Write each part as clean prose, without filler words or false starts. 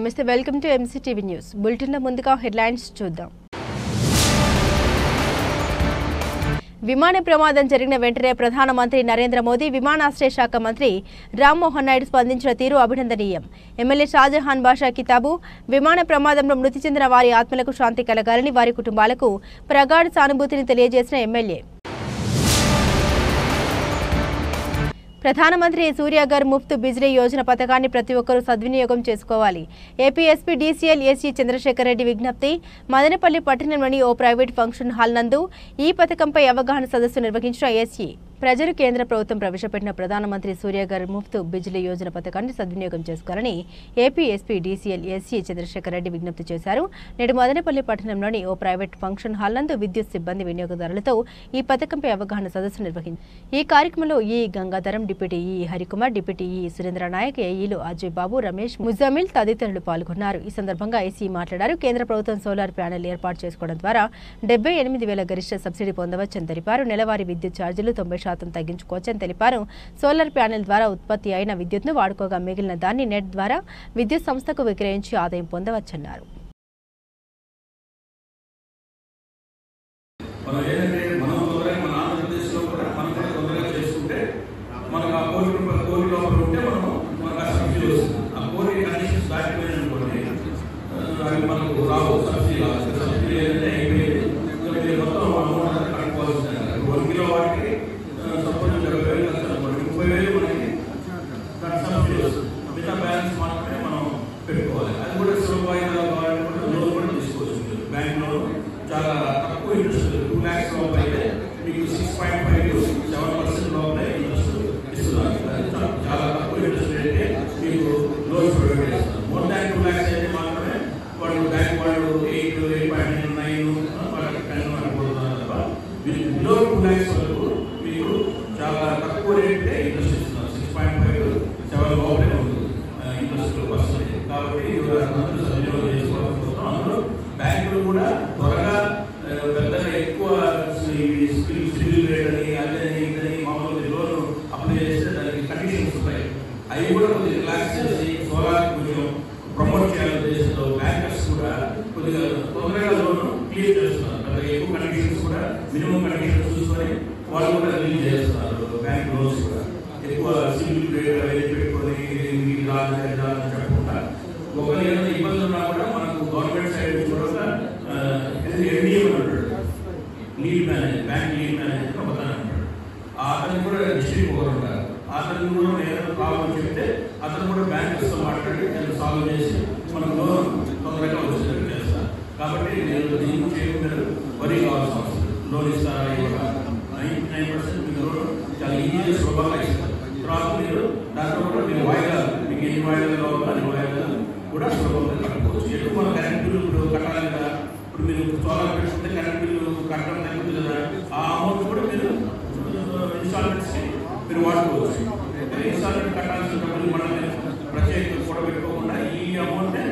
నమస్తే, welcome to MCTV news bulletin. ముందుగా headlines చూద్దాం. విమాన ప్రమాదం జరిగిన వెంటనే ప్రధానమంత్రి నరేంద్ర మోదీ, విమానాశ్రయ శాఖ మంత్రి రామ్మోహన్ నాయుడు స్పందించిన తీరు అభినందనీయం. ఎమ్మెల్యే షాజహాన్ బాషా కితాబు. విమాన ప్రమాదంలో మృతి చెందిన వారి ఆత్మలకు శాంతి కలగాలని, వారి కుటుంబాలకు ప్రగాఢ సానుభూతిని తెలియజేసిన ఎమ్మెల్యే. ప్రధానమంత్రి సూర్యాగర్ ముఫ్త్ బిజ్లీ యోజన పథకాన్ని ప్రతి ఒక్కరూ సద్వినియోగం చేసుకోవాలి. AP SP DCL AC Chandrasekhar Reddy విజ్ఞప్తి. మదనపల్లి పట్టణంలోని ఓ ప్రైవేట్ ఫంక్షన్ హాల్ నందు ఈ పథకంపై అవగాహన సదస్సు నిర్వహించిన ఏసీ. ప్రజలు కేంద్ర ప్రభుత్వం ప్రవేశపెట్టిన ప్రధానమంత్రి సూర్యాగర్ ముఫ్త్ బిజ్లీ యోజన పథకాన్ని సద్వినియోగం చేసుకోవాలని AP SP DCL AC Chandrasekhar Reddy విజ్ఞప్తి చేశారు. నేడు మదనపల్లి పట్టణంలోని ఓ ప్రైవేట్ ఫంక్షన్ హాల్ నందు విద్యుత్ సిబ్బంది వినియోగదారులతో ఈ పథకంపై అవగాహన సదస్సు నిర్వహించారు. ఈ కార్యక్రమంలో ఈ గంగాధరం, డిప్యూటీ ఈ హరికుమార్, డిప్యూటీ ఈ సురేంద్ర నాయక్, ఏఈలు అజయ్ బాబు, రమేష్, ముజామిల్ తదితరులు పాల్గొన్నారు. ఈ సందర్భంగా ఏసీ మాట్లాడారు. కేంద్ర ప్రభుత్వం సోలార్ ప్యానెల్ ఏర్పాటు చేసుకోవడం ద్వారా 78,000 గరిష్ట సబ్సిడీ పొందవచ్చని తెలిపారు. నెలవారీ విద్యుత్ ఛార్జీలు 90% తగ్గించుకోవచ్చని తెలిపారు. సోలార్ ప్యానెల్ ద్వారా ఉత్పత్తి అయిన విద్యుత్ను వాడుకోగా మిగిలిన దాన్ని నెట్ ద్వారా విద్యుత్ సంస్థకు విక్రయించి ఆదాయం పొందవచ్చన్నారు. చాలా తక్కువ ఇంట్రెస్ట్ 2 lakhs లోపు అయితే మీకు 6.5 to 7% లోపలే ఇంట్రెస్ట్ ఇస్తున్నారు. చాలా తక్కువ ఇంట్రెస్ట్ అయితే మీకు లోన్ ప్రొవైడ్ చేస్తున్నారు. మోర్ దాన్ 2 lakhs అయితే మాత్రమే వాళ్ళు బ్యాంక్ వాళ్ళు 8.9 వాళ్ళకి 10 అనుకుంటున్నారు తప్ప బిలో 2 lakhs వరకు మీకు చాలా తక్కువ రేటే ఇంట్రెస్ట్ ఇస్తున్నారు. 6.5 to 7 లోపలే ఉంటుంది ఇంట్రెస్ట్ పర్సెంటేజ్. కాబట్టి అందరూ సద్వినియోగం చేసుకోవాల్సి వస్తున్నాం. అందులో బ్యాంకులు కూడా త్వరగా పెద్దగా ఎక్కువ సివిల్ రేట్ అని అదని ఇదని మామూలు లోన్ అప్లై చేస్తే దానికి కండిషన్స్ ఉంటాయి. అవి కూడా కొద్దిగా రిలాక్స్ చేసి సోలార్ కొంచెం ప్రమోట్ చేయాలని చేస్తూ బ్యాంకర్స్ కూడా కొద్దిగా తొందరగా లోన్ క్లియర్ చేస్తున్నారు. పెద్దగా ఎక్కువ కండిషన్స్ కూడా మినిమం కండిషన్స్ చూసుకొని వాళ్ళు కూడా రిలీజ్ చేస్తున్నారు. బ్యాంక్ లోన్స్ కూడా ఎక్కువ సివిల్ రేట్ అవన్నీ పెట్టుకొని రాదని చెప్పకుండా ఒకవేళ ఏదైనా ఇబ్బందులు ఉన్నా కూడా మనకు గవర్నమెంట్ సైడ్ చూడగా ఎన్డీఎం అంటాడు, lead manager, bank lead manager ఒకతను అంటాడు. అతను కూడా డిస్ట్రిక్ట్ ఒకరు ఉంటారు. అతను కూడా ఏదైనా ప్రాబ్లం చెప్తే అతను కూడా బ్యాంకర్స్తో మాట్లాడి దాన్ని సాల్వ్ చేసి మనకు లోన్ తొందరగా వచ్చేటట్టు చేస్తారు. కాబట్టి నేను దీన్ని చేయకుండా వరి కావాల్సిన అవసరం. లోన్ ఇస్తారా ఇవ్వరా 99% మీకు లోన్ చాలా ఈజీగా సులభంగా ఇస్తారు. తర్వాత మీరు దాంట్లో కూడా మీరు వాయిదాలు మీకు ఎన్ని వాయిదాలు కావాలో అన్ని వాయిదాలు కూడా సులభంగా కట్టుకోవచ్చు. ఎక్కువ మన కరెంట్ బిల్లు ఇప్పుడు కట్టాలి కదా. ఇప్పుడు మీరు సోలార్ పెట్టుకుంటే కరెంట్ బిల్లు కట్టడం తగ్గుతుంది కదా. ఆ అమౌంట్ కూడా మీరు ఇన్స్టాల్మెంట్స్కి మీరు వాడుకోవచ్చు. ఇన్స్టాల్మెంట్ కట్టాల్సిన డబ్బులు మనం ప్రత్యేకంగా కూడా పెట్టుకోకుండా ఈ అమౌంట్నే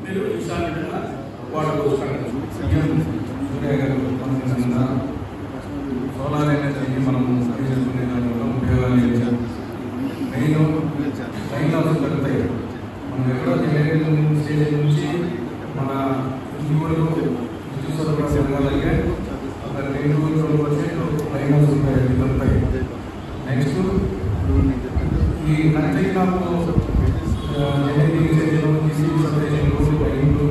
మీరు ఇన్స్టాల్మెంట్గా వాడుకోవచ్చు. సోలార్ ఎనర్జీని మనం చేసుకునే దానివల్ల ఉపయోగాలు మెయిన్ లైన్ హౌస్ పెడతాయి. మనం ఎక్కడో జనరేషన్ స్టేజ్ నుంచి మన ఇంటి చూసుకోగలిగే ఒక 2% లైన్ హౌస్ ఉంటాయి. నెక్స్ట్ ఈ నచ్చకు జనరేటింగ్ స్టేజ్లో ఇంట్లో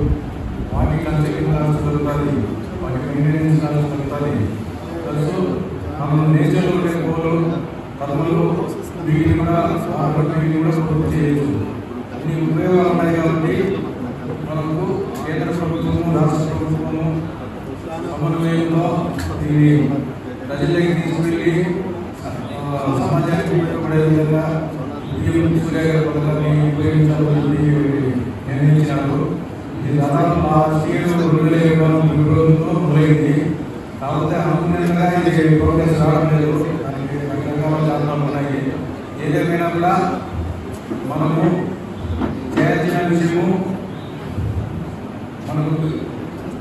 వాటికి కన్స్ట్రక్షన్ కాల్స్ దొరుకుతుంది, వాటికి మెయింటెనెన్స్ కాల్స్ దొరుకుతుంది. ప్లస్ మనం నేచర్లో ఉండే పోలు కర్మలు వీటిని కూడా పూర్తి చేయొచ్చు. అన్ని ఉపయోగాలు ఉన్నాయి కాబట్టి మనకు కేంద్ర ప్రభుత్వము రాష్ట్ర ప్రభుత్వము సమన్వయంలో దీన్ని ప్రజలకి తీసుకెళ్ళి సమాజానికి ఉపయోగపడే విధంగా సూర్యాగర్ పథకాన్ని ఉపయోగించాలని నిర్ణయించినారు. ఇది దాదాపు లాస్ట్ ఇయర్ 2021 ఫిబ్రవరిలో మొదలైంది. కాకపోతే అనుకున్నట్టుగా ఇది ప్రోగ్రెస్ రావడం లేదు. దానికి రకరకాల కారణాలు ఉన్నాయి. ఏదేమైనా కూడా మనము చేయాల్సిన విషయము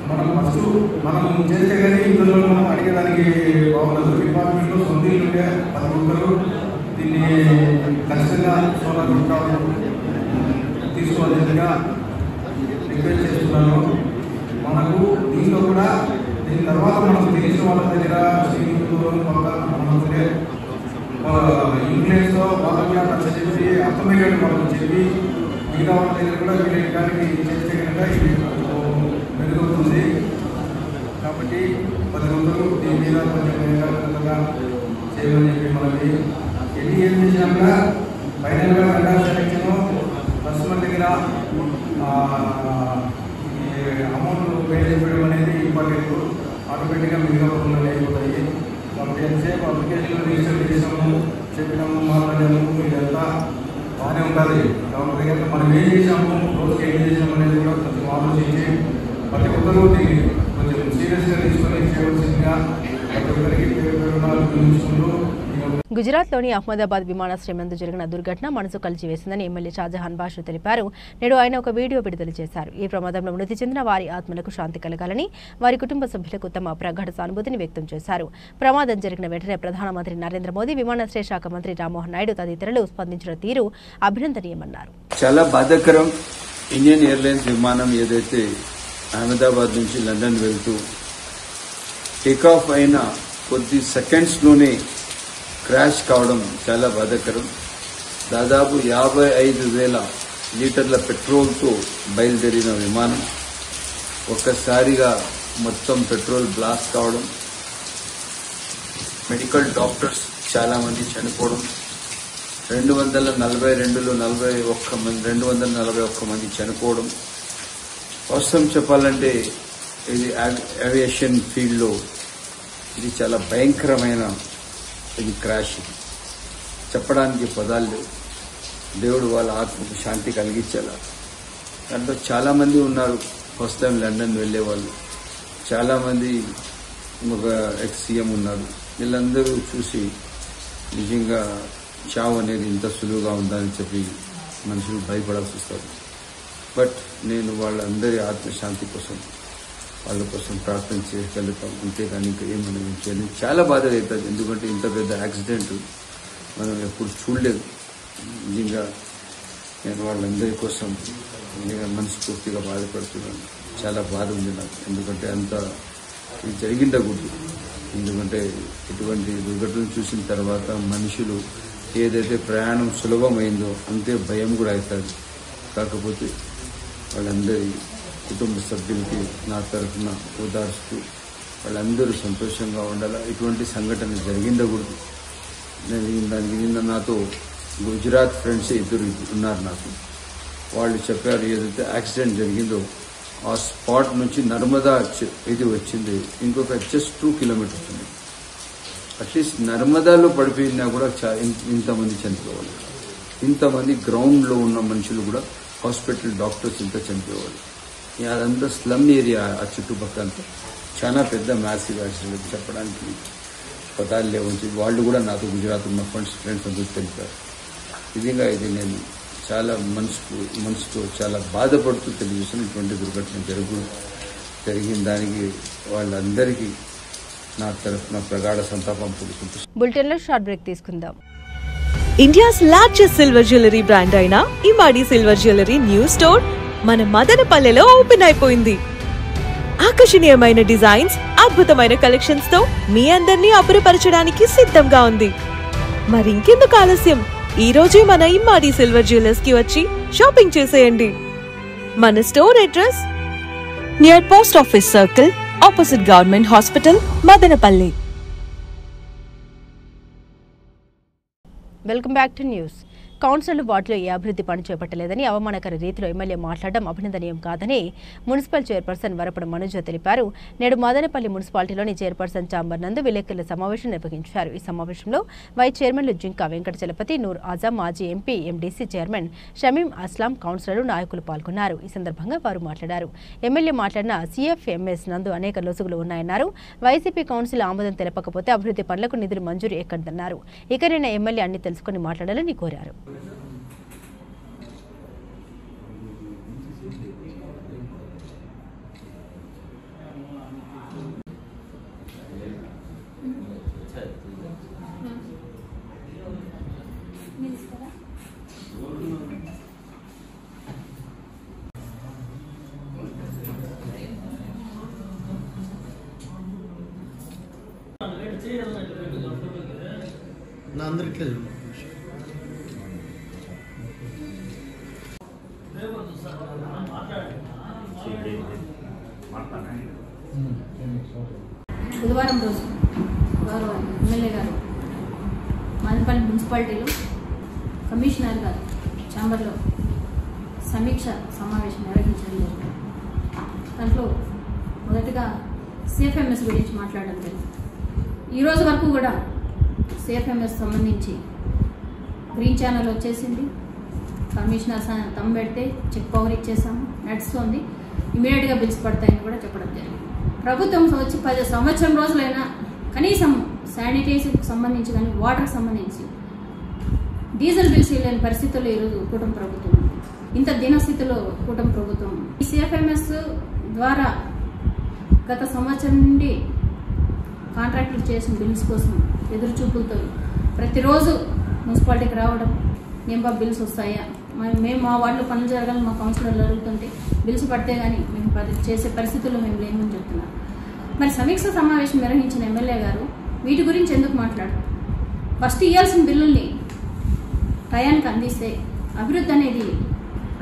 మనం ఫస్ట్ మనం చేస్తే కానీ ఇందులో అడిగేదానికి బాగుండదు. డిపార్ట్మెంట్లో సొంత ఇల్లుంటే 10 ఒక్కరు దీన్ని ఖచ్చితంగా సోలార్ తీసుకోవాల్సిందిగా రిక్వెస్ట్ చేస్తున్నాను. మనకు దీంట్లో కూడా దీని తర్వాత మనకు తెలిసిన వాళ్ళ దగ్గర ఇంగ్లీష్లో వాళ్ళకి అట్లా చెప్పి అర్థమయ్యేట్టు వాళ్ళకి చెప్పి మిగతా వాళ్ళ దగ్గర కూడా వీళ్ళకి చేస్తే కనుక ఇది మెరుగవుతుంది. కాబట్టి 10 రోజులు దీని మీద కొంచెం ఏకాగ్రతగా చేయమని చెప్పి మనకి ఏం చేసినాక ఫైనల్గా రెండవ సెలక్షన్ కస్టమర్ దగ్గర అమౌంట్ పే చేయడం అనేది ఇంపార్టెంట్. ఆటోమేటిక్గా మిగతా పనులు అయిపోతాయి. కాబట్టి ఎంతసేపు అప్లికేషన్లో రిజిస్టర్ చేసాము, చెప్పినాము, మాట్లాడాము, ఇదంతా బాగానే ఉంటుంది. కాబట్టి మనం ఏం చేసాము, రోజుకి ఏం చేసాము అనేది కూడా కొంచెం ఆలోచించి ప్రతి ఒక్కరూ దీన్ని కొంచెం సీరియస్గా తీసుకొని చేయవలసిందిగా ప్రతి ఒక్కరికి చూసుకుంటూ. గుజరాత్లోని అహ్మదాబాద్ విమానాశ్రయం నందు జరిగిన దుర్ఘటన మనసు కలిచివేసిందని ఎమ్మెల్యే షాజహాన్ బాషు తెలిపారు. నేడు ఆయన ఒక వీడియో విడుదల చేశారు. ఈ ప్రమాదంలో మృతి చెందిన వారి ఆత్మలకు శాంతి కలగాలని, వారి కుటుంబ సభ్యులకు తమ ప్రగాఢ సానుభూతిని వ్యక్తం చేశారు. ప్రమాదం జరిగిన వెంటనే ప్రధానమంత్రి నరేంద్ర మోదీ, విమానాశ్రయ శాఖ మంత్రి రామ్మోహన్ నాయుడు తదితరులు స్పందించిన తీరు అభినందనీయమన్నారు. చాలా బాధాకరం. ఇండియన్ ఎయిర్లైన్స్ విమానం ఏదైతే అహ్మదాబాద్ నుంచి లండన్ వెళ్తూ టేకాఫ్ అయిన కొద్ది సెకండ్స్లోనే క్రాష్ కావడం చాలా బాధాకరం. దాదాపు 55,000 లీటర్ల పెట్రోల్తో బయలుదేరిన విమానం ఒక్కసారిగా మొత్తం పెట్రోల్ బ్లాస్ట్ కావడం, మెడికల్ డాక్టర్స్ చాలామంది చనిపోవడం, 242లో 241 మంది చనిపోవడం. వాస్తవం చెప్పాలంటే ఇది ఏవియేషన్ ఫీల్డ్లో ఇది చాలా భయంకరమైన ఇది క్రాష్. చెప్పడానికి పదాలు లేవు. దేవుడు వాళ్ళ ఆత్మకు శాంతి కలిగించాల. దాంట్లో చాలామంది ఉన్నారు ఫస్ట్ టైం లండన్ వెళ్ళేవాళ్ళు, చాలామంది ఒక ఎక్స్ సీఎం ఉన్నారు. వీళ్ళందరూ చూసి నిజంగా చావు అనేది ఇంత సులువుగా ఉందని చెప్పి మనుషులు భయపడాల్సి వస్తారు. బట్ నేను వాళ్ళందరి ఆత్మశాంతి కోసం వాళ్ళ కోసం ప్రార్థన చేయగలుగుతాం, అంతేగాని ఇంకా ఏమన్నా చేయాలి. చాలా బాధ అవుతుంది, ఎందుకంటే ఇంత పెద్ద యాక్సిడెంట్ మనం ఎప్పుడు చూడలేదు. నిజంగా నేను వాళ్ళందరి కోసం నిజంగా మనస్ఫూర్తిగా బాధపడుతున్నాను. చాలా బాధ ఉంది నాకు, ఎందుకంటే అంత ఇది జరిగిండకూడదు. ఎందుకంటే ఇటువంటి దుర్ఘటనలు చూసిన తర్వాత మనుషులు ఏదైతే ప్రయాణం సులభమైందో అంతే భయం కూడా అవుతుంది. కాకపోతే వాళ్ళందరి కుటుంబ సభ్యులకి నా తరఫున ఓదార్స్తూ వాళ్ళందరూ సంతోషంగా ఉండాలి. ఇటువంటి సంఘటన జరిగిండకూడదు. నిన్న నాతో గుజరాత్ ఫ్రెండ్స్ ఇద్దరు ఉన్నారు నాకు. వాళ్ళు చెప్పారు ఏదైతే యాక్సిడెంట్ జరిగిందో ఆ స్పాట్ నుంచి నర్మదా ఇది వచ్చింది ఇంకొక జస్ట్ 2 కిలోమీటర్స్ ఉంది. అట్లీస్ట్ నర్మదాలో పడిపోయినా కూడా ఇంతమంది చనిపోవాలి. ఇంతమంది గ్రౌండ్లో ఉన్న మనుషులు కూడా హాస్పిటల్ డాక్టర్స్ ఇంత చనిపోవాలి. అదంతా స్లమ్ ఏరియా, ఆ చుట్టుపక్కల చాలా పెద్ద మ్యాసివ్ యాక్సిడెంట్. చెప్పడానికి పదాలు లేవచ్చు. వాళ్ళు కూడా నాతో గుజరాత్ ఉన్న ఫ్రెండ్స్ అందరూ తెలిపారు. నిజంగా ఇది నేను చాలా మనసుకు చాలా బాధపడుతూ తెలియజేసిన ఇటువంటి దుర్ఘటన జరిగిన దానికి వాళ్ళందరికీ నా తరఫున ప్రగాఢ సంతాపం తెలుసుకుంటున్నాను. బులెటిన్లో షార్ట్ బ్రేక్ తీసుకుందాం. India's largest silver jewellery brand అయిన ఇమాడి సిల్వర్ జ్యువెలరీ న్యూ స్టోర్ మన మదనపల్లెలో ఓపెన్ అయిపోయింది. ఆకర్షణీయమైన డిజైన్స్, అద్భుతమైన కలెక్షన్స్ తో మీ అందరినీ అబ్బురపరచడానికి సిద్ధంగా ఉంది. మరింకెందుకు ఆలస్యం, ఈ రోజే మన ఇమ్మాడి సిల్వర్ జ్యువెలర్స్ కి వచ్చి షాపింగ్ చేసేయండి. మన store address near post office circle, opposite government hospital, Madanapalle. Welcome back to news. Council వార్డులో ఏ అభివృద్ధి పని చేపట్టలేదని, అవమానకర రీతిలో ఎమ్మెల్యే మాట్లాడడం అభినందనీయం కాదని మున్సిపల్ చైర్పర్సన్ వరపడు మనోజ్ తెలిపారు. నేడు మదనపల్లి మున్సిపాలిటీలోని చైర్పర్సన్ ఛాంబర్ నందు విలేకరుల సమావేశం నిర్వహించారు. ఈ సమావేశంలో వైస్ చైర్మన్లు జింకా వెంకట చలపతి, నూర్ ఆజం, మాజీ MP, MDC chairman Shamim Aslam, కౌన్సిలర్లు, నాయకులు పాల్గొన్నారు. ఈ సందర్భంగా వారు మాట్లాడారు. ఎమ్మెల్యే మాట్లాడిన సిఎఫ్ఎంఎస్ నందు అనేక లొసుగులు ఉన్నాయన్నారు. వైసీపీ కౌన్సిల్ ఆమోదం తెలపకపోతే అభివృద్ధి పనులకు నిధులు మంజూరు ఎక్కడన్నారు. ఇకనైనా ఎమ్మెల్యే అన్ని తెలుసుకుని మాట్లాడాలని కోరారు. నా అందరికీ బుధవారం రోజు గౌరవ ఎమ్మెల్యే గారు మదనపల్లి మున్సిపాలిటీలో కమిషనర్ గారు ఛాంబర్లో సమీక్ష సమావేశం నిర్వహించడం జరిగింది. దాంట్లో మొదటగా సిఎఫ్ఎంఎస్ గురించి మాట్లాడడం జరిగింది. ఈరోజు వరకు కూడా సిఎఫ్ఎంఎస్ సంబంధించి గ్రీన్ ఛానల్ వచ్చేసింది. కమిషనర్ తమ్ము పెడితే చెక్ పవర్ ఇచ్చేసాము, నడుస్తుంది, ఇమీడియట్గా బిల్స్ పడతాయని కూడా చెప్పడం జరిగింది. ప్రభుత్వం వచ్చి 10 సంవత్సరం రోజులైనా కనీసం శానిటైజర్కి సంబంధించి కానీ వాటర్కి సంబంధించి డీజిల్ బిల్స్ ఇవ్వలేని పరిస్థితుల్లో ఈరోజు కూటమి ప్రభుత్వం ఉంది. ఇంత దీనస్థితిలో కూటమి ప్రభుత్వం ఈ సిఎఫ్ఎంఎస్ ద్వారా గత సంవత్సరం నుండి కాంట్రాక్టులు చేసిన బిల్స్ కోసం ఎదురు చూపులతో ప్రతిరోజు మున్సిపాలిటీకి రావడం, ఏం బిల్స్ వస్తాయా, మేము మా వార్డులో పనులు జరగాలని మా కౌన్సిలర్లు అడుగుతుంటే బిల్స్ పడితే కానీ మేము చేసే పరిస్థితుల్లో మేము లేమని చెప్తున్నారు. మరి సమీక్ష సమావేశం నిర్వహించిన ఎమ్మెల్యే గారు వీటి గురించి ఎందుకు మాట్లాడారు? ఫస్ట్ ఇవ్వాల్సిన బిల్లుల్ని టయానికి అందిస్తే అభివృద్ధి అనేది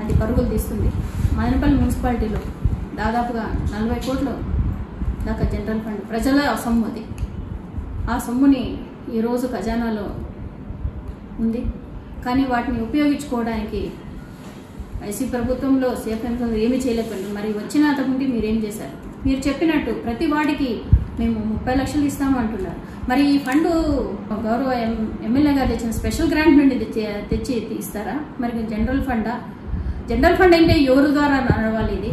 అది పరుగులు తీస్తుంది. మదనపల్లి మున్సిపాలిటీలో దాదాపుగా 40 కోట్ల దాకా జనరల్ ఫండ్ ప్రజల సొమ్ము అది. ఆ సొమ్ముని ఈరోజు ఖజానాలో ఉంది, కానీ వాటిని ఉపయోగించుకోవడానికి ఐసీ ప్రభుత్వంలో సిఎఫ్ఎంలో ఏమీ చేయలేకపోయింది. మరి వచ్చిన అంతకుంటే మీరేం చేశారు? మీరు చెప్పినట్టు ప్రతి వాడికి మేము 30 లక్షలు ఇస్తాము అంటున్నారు. మరి ఈ ఫండ్ గౌరవ ఎమ్మెల్యే గారు తెచ్చిన స్పెషల్ గ్రాంట్ నుండి తెచ్చి ఇస్తారా? మరి జనరల్ ఫండా? జనరల్ ఫండ్ అంటే ఎవరి ద్వారా నడవాలి? ఇది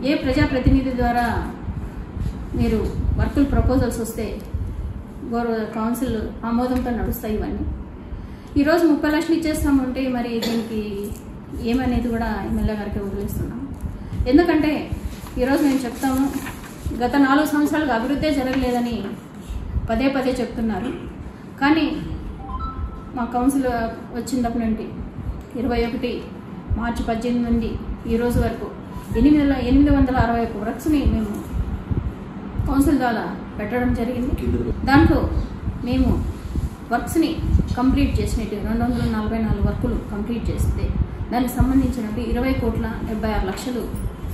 ఏ ప్రజాప్రతినిధి ద్వారా మీరు వర్కులు ప్రపోజల్స్ వస్తే గౌరవ కౌన్సిల్ ఆమోదంతో నడుస్తాయి ఇవన్నీ. ఈరోజు 30 లక్షలు ఇచ్చేస్తామంటే మరి దీనికి ఏమనేది కూడా ఎమ్మెల్యే గారికి వదిలేస్తున్నాం. ఎందుకంటే ఈరోజు మేము చెప్తాము, గత 4 సంవత్సరాలుగా అభివృద్ధి జరగలేదని పదే చెప్తున్నారు. కానీ మా కౌన్సిల్ వచ్చినప్పటి నుండి 21 మార్చి 18 నుండి ఈరోజు వరకు 861 వర్క్స్ని మేము కౌన్సిల్ ద్వారా పెట్టడం జరిగింది. దాంట్లో మేము వర్క్స్ని కంప్లీట్ చేసినట్టు 244 వర్కులు కంప్లీట్ చేస్తే దానికి సంబంధించినట్టు 20,76,00,000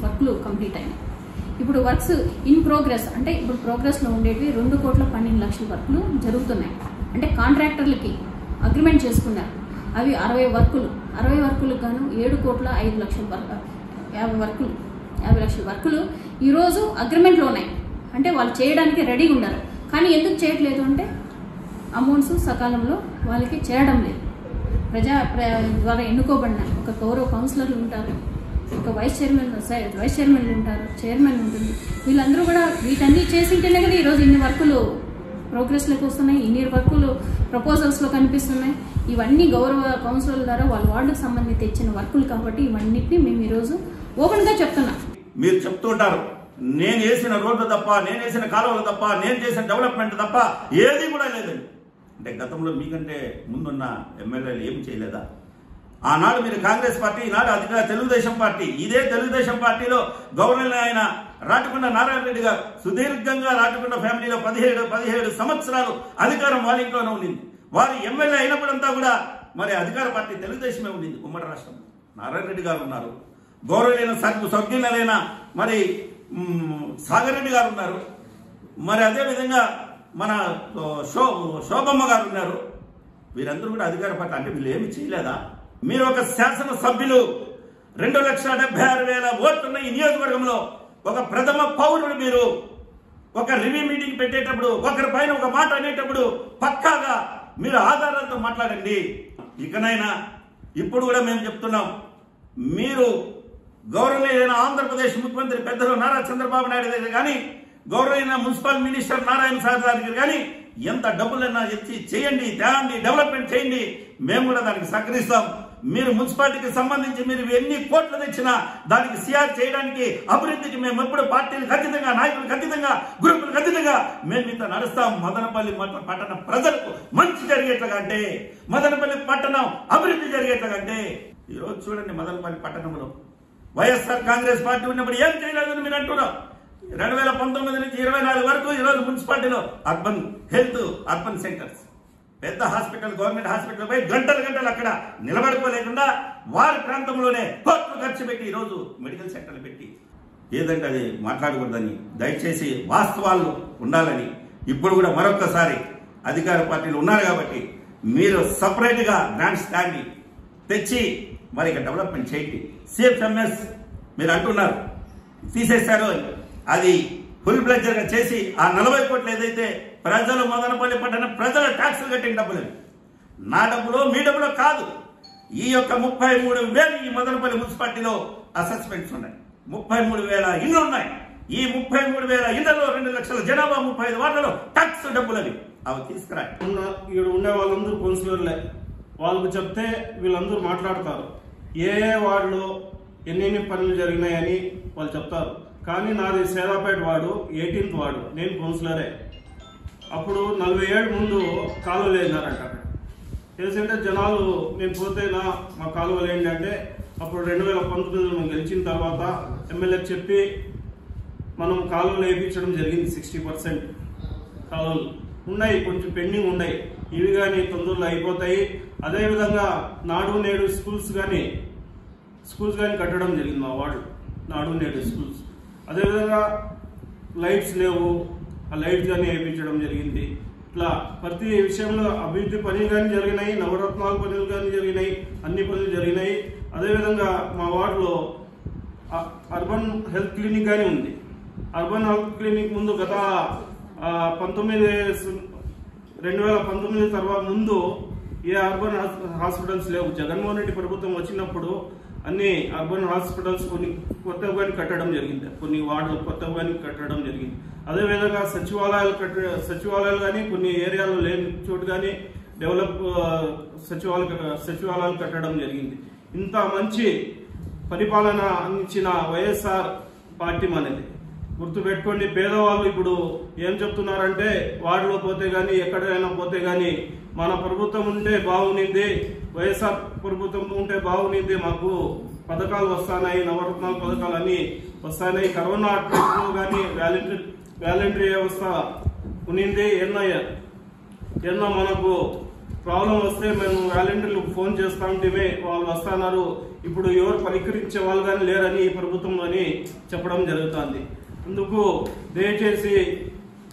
వర్క్లు కంప్లీట్ అయినాయి. ఇప్పుడు వర్క్స్ ఇన్ ప్రోగ్రెస్ అంటే ఇప్పుడు ప్రోగ్రెస్లో ఉండేవి 2,12,00,000 వర్కులు జరుగుతున్నాయి. అంటే కాంట్రాక్టర్లకి అగ్రిమెంట్ చేసుకున్నారు. అవి 60 వర్కులు. 60 వర్కులకు గాను 7,05,00,000 50 లక్షల వర్కులు ఈరోజు అగ్రిమెంట్లో ఉన్నాయి. అంటే వాళ్ళు చేయడానికి రెడీగా ఉన్నారు. కానీ ఎందుకు చేయట్లేదు అంటే అమౌంట్స్ సకాలంలో వాళ్ళకి చేరడం లేదు. ప్రజా ద్వారా ఎన్నుకోబడిన ఒక గౌరవ కౌన్సిలర్లు ఉంటారు, ఒక వైస్ చైర్మన్లు ఉంటారు, చైర్మన్ ఉంటుంది. వీళ్ళందరూ కూడా వీటన్నీ చేసింటేనే కదా ఈరోజు ఇన్ని వర్కులు ప్రోగ్రెస్లోకి వస్తున్నాయి, ఇన్ని వర్కులు ప్రపోజల్స్లో కనిపిస్తున్నాయి. ఇవన్నీ గౌరవ కౌన్సిలర్ల ద్వారా వాళ్ళ వార్డుకు సంబంధించి తెచ్చిన వర్కులు కాబట్టి ఇవన్నిటిని మేము ఈరోజు ఓపెన్గా చెప్తున్నాం. మీరు చెప్తుంటారు, నేను వేసిన రోడ్లు తప్ప, నేను వేసిన కాలువలు తప్ప, నేను చేసిన డెవలప్మెంట్ తప్ప ఏది కూడా లేదండి. అంటే గతంలో మీకంటే ముందున్న ఎమ్మెల్యేలు ఏం చేయలేదా? ఆనాడు మీరు కాంగ్రెస్ పార్టీ, ఈనాడు అధికార తెలుగుదేశం పార్టీ. ఇదే తెలుగుదేశం పార్టీలో గవర్నర్ ఆయన రాటకొండ నారాయణ రెడ్డి గారు సుదీర్ఘంగా రాటకొండ ఫ్యామిలీలో 17 సంవత్సరాలు అధికారం వాళ్ళ ఇంట్లోనే ఉండింది. వారు ఎమ్మెల్యే అయినప్పుడంతా కూడా మరి అధికార పార్టీ తెలుగుదేశమే ఉండింది ఉమ్మడి రాష్ట్రంలో. నారాయణ రెడ్డి గారు ఉన్నారు, గౌరవైన స్వర్గీయులైన మరి సాగర్ రెడ్డి గారు ఉన్నారు, మరి అదేవిధంగా మన శోభమ్మ గారు ఉన్నారు. వీరందరూ కూడా అధికార పార్టీ. అంటే వీళ్ళు ఏమి చేయలేదా? మీరు ఒక శాసనసభ్యులు 2,76,000 ఓట్లున్న ఈ నియోజకవర్గంలో ఒక ప్రథమ పౌరుడు. మీరు ఒక రివ్యూ మీటింగ్ పెట్టేటప్పుడు, ఒకరి పైన ఒక మాట అనేటప్పుడు పక్కాగా మీరు ఆధారాలతో మాట్లాడండి. ఇకనైనా ఇప్పుడు కూడా మేము చెప్తున్నాం, మీరు గౌరవనీయులైన ఆంధ్రప్రదేశ్ ముఖ్యమంత్రి పెద్దలు నారా చంద్రబాబు నాయుడు దగ్గర కానీ, గౌరవనీయ మున్సిపల్ మినిస్టర్ నారాయణ సార్ దగ్గర కానీ ఎంత డబ్బులైనా ఎత్తి చేయండి, తేండి, డెవలప్మెంట్ చేయండి, మేము కూడా దానికి సహకరిస్తాం. మీరు మున్సిపాలిటీకి సంబంధించి మీరు ఎన్ని కోట్లు తెచ్చినా దానికి సిఆర్ చేయడానికి, అభివృద్ధికి మేము ఎప్పుడు పార్టీలు ఖచ్చితంగా, నాయకులు ఖచ్చితంగా, గ్రూపులు ఖచ్చితంగా మేము మీతో నడుస్తాం. మదనపల్లి పట్టణ ప్రజలకు మంచి జరిగేట్లుగా అంటే, మదనపల్లి పట్టణం అభివృద్ధి జరిగేట్లుగా అంటే, ఈరోజు చూడండి మదనపల్లి పట్టణంలో వైఎస్ఆర్ కాంగ్రెస్ పార్టీ ఉన్నప్పుడు ఏం చేయలేదని మీరు అంటున్నారు. 2019 నుంచి 24 వరకు ఈరోజు మున్సిపాలిటీలో అర్బన్ హెల్త్, అర్బన్ సెంటర్స్, పెద్ద హాస్పిటల్, గవర్నమెంట్ హాస్పిటల్ పై గంటలు అక్కడ నిలబడుకోలేకుండా వారి ప్రాంతంలోనే కోట్లు ఖర్చు పెట్టి ఈరోజు మెడికల్ సెంటర్లు పెట్టి ఏదంటే అది మాట్లాడకూడదని, దయచేసి వాస్తవాలు ఉండాలని ఇప్పుడు కూడా మరొకసారి అధికార పార్టీలు ఉన్నారు కాబట్టి మీరు సపరేట్ గా గ్రాండ్ స్టాండ్ తెచ్చి మరి ఇక డెవలప్మెంట్ చేయండి. సిఎఫ్ఎంఎస్ మీరు అంటున్నారు తీసేశారు, అది ఫుల్ బ్లెడ్జర్ గా చేసి ఆ 40 కోట్లు ఏదైతే ప్రజలు మదనపల్లి పట్టణ ప్రజల ట్యాక్సులు కట్టిన డబ్బులు, నా డబ్బులో మీ డబ్బులో కాదు. ఈ యొక్క 33,000 ఈ మదనపల్లి మున్సిపాలిటీలో అసెస్మెంట్స్ ఉన్నాయి, 33,000 ఇళ్ళు ఉన్నాయి. ఈ 33,000 ఇళ్లలో 2 లక్షల జనాభా, 35 వార్డులలో ట్యాక్స్ డబ్బులు అవి తీసుకురా. ఇక్కడ ఉండే వాళ్ళందరూ కౌన్సిలర్లే, వాళ్ళకు చెప్తే వీళ్ళందరూ మాట్లాడతారు. ఏ వార్డులో ఎన్ని పనులు జరిగినాయని వాళ్ళు చెప్తారు. కానీ నాది సేదాపేట వార్డు, 18th వార్డు, నేను కౌన్సిలరే. అప్పుడు 40 ఏళ్ళ ముందు కాలువలు వేసినారంట. అక్కడ తెలిసింటే జనాలు నేను పోతే మా కాలువలు ఏంటంటే అప్పుడు 2019 మనం గెలిచిన తర్వాత ఎమ్మెల్యేకి చెప్పి మనం కాలువలు వేయించడం జరిగింది. 60% కాలువలు ఉన్నాయి, కొంచెం పెండింగ్ ఉన్నాయి. ఇవి కానీ తొందరలో అయిపోతాయి. అదేవిధంగా నాడు నేడు స్కూల్స్ కానీ కట్టడం జరిగింది మా వార్డు, నాడు నేడు స్కూల్స్. అదేవిధంగా లైట్స్ లేవు, ఆ లైట్స్ కానీ వేయించడం జరిగింది. ఇట్లా ప్రతి విషయంలో అభివృద్ధి పనులు కానీ జరిగినాయి, నవరత్నాల పనులు కానీ జరిగినాయి, అన్ని పనులు జరిగినాయి. అదేవిధంగా మా వార్డులో అర్బన్ హెల్త్ క్లినిక్ కానీ ఉంది. అర్బన్ హెల్త్ క్లినిక్ ముందు గత 2019 తర్వాత ముందు ఏ అర్బన్ హాస్పిటల్స్ లేవు. జగన్మోహన్ రెడ్డి ప్రభుత్వం వచ్చినప్పుడు అన్ని అర్బన్ హాస్పిటల్స్ కొన్ని కొత్తగా కట్టడం జరిగింది, కొన్ని వార్డులు కొత్తగా కట్టడం జరిగింది. అదేవిధంగా సచివాలయాలు కానీ కొన్ని ఏరియాలో లేని చోటు కానీ డెవలప్ సచివాలయాలు కట్టడం జరిగింది. ఇంత మంచి పరిపాలన అందించిన వైఎస్ఆర్ పార్టీ మనది. గుర్తుపెట్టుకోండి, పేదవాళ్ళు ఇప్పుడు ఏం చెప్తున్నారంటే వార్డులో పోతే గానీ ఎక్కడైనా పోతే గానీ మన ప్రభుత్వం ఉంటే బాగునింది, వైఎస్ఆర్ ప్రభుత్వం ఉంటే బాగునింది, మాకు పథకాలు వస్తాయి, నవరత్నాల పథకాలు అన్ని వస్తాయి, కరోనా టైంలో కానీ వాలంటరీ వ్యవస్థ ఉనింది, ఎన్నో మనకు ప్రాబ్లం వస్తే మేము వాలంటీర్లకు ఫోన్ చేస్తా ఉంటే వాళ్ళు వస్తున్నారు. ఇప్పుడు ఎవరు పరికరించే వాళ్ళు కానీ లేరని ఈ ప్రభుత్వం అని చెప్పడం జరుగుతుంది. అందుకు దయచేసి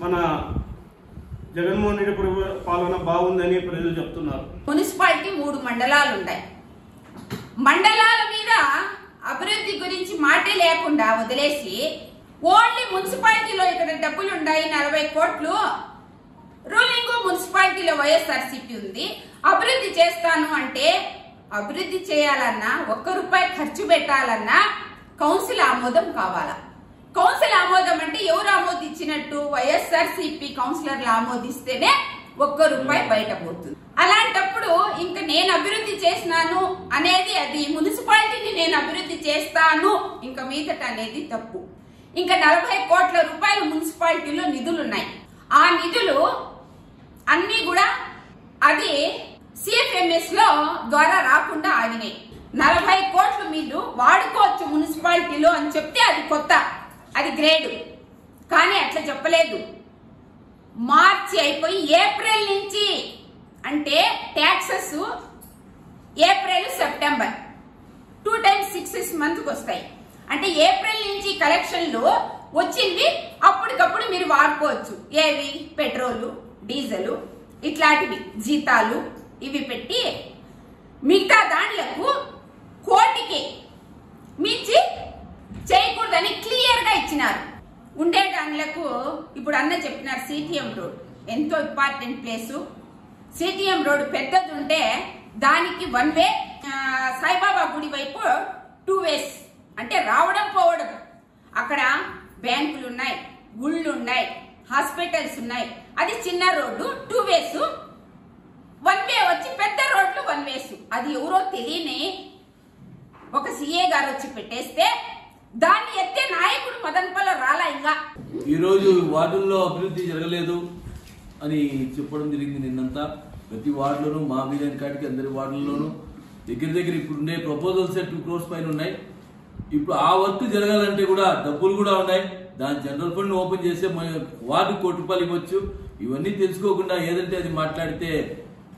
మన జగన్మోహన్ రెడ్డి పాలన బాగుందని ప్రజలు చెప్తున్నారు. మున్సిపాలిటీ 3 మండలాలు ఉన్నాయి. మండలాల మీద అభివృద్ధి గురించి మాటే లేకుండా వదిలేసి ఓన్లీ మున్సిపాలిటీలో ఇక్కడ డబ్బులు ఉన్నాయి 40 కోట్లు. రూలింగ్ మున్సిపాలిటీలో వైఎస్ఆర్సీపీ ఉంది. అభివృద్ధి చేస్తాను అంటే అభివృద్ధి చేయాలన్నా, 1 రూపాయి ఖర్చు పెట్టాలన్నా కౌన్సిల్ ఆమోదం కావాలా? కౌన్సిల్ ఆమోదం అంటే ఎవరు ఆమోదించినట్టు? వైఎస్ఆర్సీపీ కౌన్సిలర్లు ఆమోదిస్తేనే 1 రూపాయి బయట పోతుంది. అలాంటప్పుడు ఇంకా నేను అభివృద్ధి చేసినాను అనేది, అది మున్సిపాలిటీని నేను అభివృద్ధి చేస్తాను ఇంకా మీదట అనేది తప్పు. ఇంకా 40 కోట్ల రూపాయలు మున్సిపాలిటీలో నిధులున్నాయి. ఆ నిధులు అన్ని కూడా అది సిఎఫ్ఎంఎస్ లో ద్వారా రాకుండా ఆగినాయి. 40 కోట్లు మీరు వాడుకోవచ్చు మున్సిపాలిటీలో అని చెప్తే అది కొత్త, అది గ్రేడ్. కానీ అట్లా చెప్పలేదు. మార్చి అయిపోయి ఏప్రిల్ నుంచి, అంటే taxes April September 2 times 6 months వస్తాయి. అంటే ఏప్రిల్ నుంచి కలెక్షన్లు వచ్చింది అప్పటికప్పుడు మీరు వాడుకోవచ్చు. ఏవి? పెట్రోలు, డీజిల్, ఇట్లాంటివి, జీతాలు ఇవి పెట్టి మిగతా దాంట్లకు కోటికి మించి చేయకూడదని క్లియర్ గా ఇచ్చినారు. ఉండే దాంట్లకు ఇప్పుడు అన్న చెప్పినారు సిటిఎం రోడ్ ఎంతో ఇంపార్టెంట్ ప్లేసు. సిటిఎం రోడ్ పెద్దది ఉంటే దానికి 1 way, సాయిబాబా గుడి వైపు 2 ways, అంటే రావడం పోవడం. అక్కడ బ్యాంకులు ఉన్నాయి, గుళ్ళు ఉన్నాయి, హాస్పిటల్స్ ఉన్నాయి. అది చిన్న రోడ్డు 2 ways, 1 way వచ్చి పెద్ద రోడ్లు 1 ways. అది ఎవరో తెలియని ఒక సిఏ గారు వచ్చి పెట్టేస్తే దాన్ని ఎత్తే నాయకుడు మదనపల్లి రాలా. ఇంకా ఈ రోజు వార్డుల్లో అభివృద్ధి జరగలేదు అని చెప్పడం జరిగింది. నిన్నంతా ప్రతి వార్డులోనూ, మా వీధి కాటికి అందరి వార్డుల్లోనూ దగ్గర ఇప్పుడుండే ప్రపోజల్స్ 2 crores పైన ఉన్నాయి. ఇప్పుడు ఆ వర్క్ జరగాలంటే కూడా డబ్బులు కూడా ఉన్నాయి. దాని జనరల్ ఫండ్ ఓపెన్ చేస్తే వార్డు ₹1,00,00,000 ఇవ్వచ్చు. ఇవన్నీ తెలుసుకోకుండా ఏదంటే అది మాట్లాడితే